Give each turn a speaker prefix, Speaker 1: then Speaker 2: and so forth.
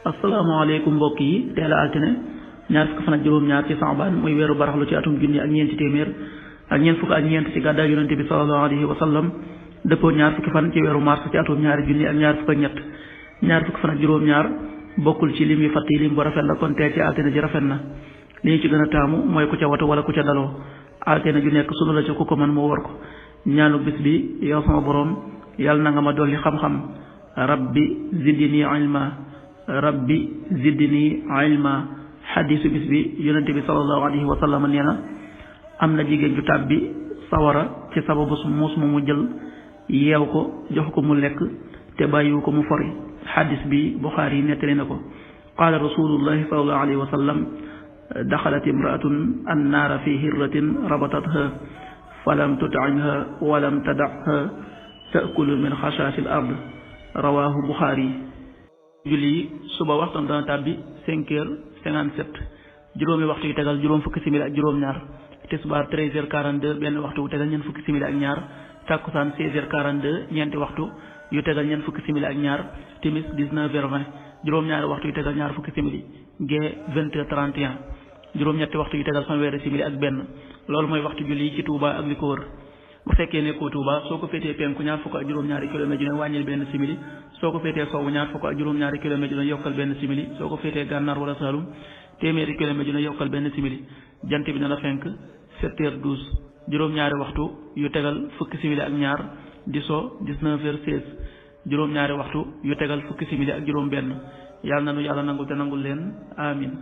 Speaker 1: asalaamaaleykum mbokk yi teel a altine ñaar fukki fan ak juróom-ñaar ci Saabaan muy weeru baraxlu ci atum junni ak ñeenti téeméer ak ñeent fukk ak ñeent ci gàddaay yonente bi sallallahu alayhi wa sallam dëppoo ñaar fukki fan ci weeru mars ci atum ñaari junni ak ñaar fukk ak ñett ñaar fukki fan ak juróom-ñaar bokkul ci lim yu fatt yi lim bu rafet la kon teel ci altine ji rafet na li ñu ci gën a taamu mooy ku ca watu wala ku ca daloo altine ju nekk sunu la ca ku ko mën moo war ko ñaanu bis bi yow sama borom yàlla na nga ma dolli xam-xam rabbi zidni ilma rabbi zidni ilma xadiisu bis bi yonente bi sallallahu alayhi wa sallam nee na am na jigéen ju tàbbi sawara ci sababu muus mu jël yeew ko jox ko mu lekk te bàyyiwu ko mu fori xadis bi Buxaari yi nettali na ko qaala rasulullahi sallallahu alayhi wa sallam daxalat imraatun annaara fi hirratin rabatatha falam tut'imha walam tada'ha ta'kulu min xashaashil ard rawaahu Buxaari. julli suba waxtaan dana tàbbi 5h57 juróomi waxtu yu tegal juróom fukki simili ak juróom-ñaar tisbaar 13h42 benn waxtu wu tegal ñeent fukki simili ak ñaar takkusaan 16h42 ñeenti waxtu yu tegal ñeent fukki simili ak ñaar timis 19h20 juróom-ñaari waxtu yu tegal ñaar fukki simili gee 20h31 juróom-ñetti waxtu yu tegal fanweeri simili ak benn loolu mooy waxtu julli yi ci Touba ak li ko wër. bu fekkee nekkoo Touba soo ko féetee penku ñaar fukk ak juróom-ñaari kilomètre yu ne wàññil benn simili soo ko féetee sowwu ñaar fukk ak juróom-ñaari kilomètre yu ne yokkal benn simili soo ko féetee gànnaar wala Saalum téeméeri kilomètre yu ne yokkal benn simili jant bi dana fenk 7h12 juróom-ñaari waxtu yu tegal fukki simili ak ñaar di so 19h16 juróom-ñaari waxtu yu tegal fukki simili ak juróom benn yàlla na nu yàlla nangul te nangul leen amin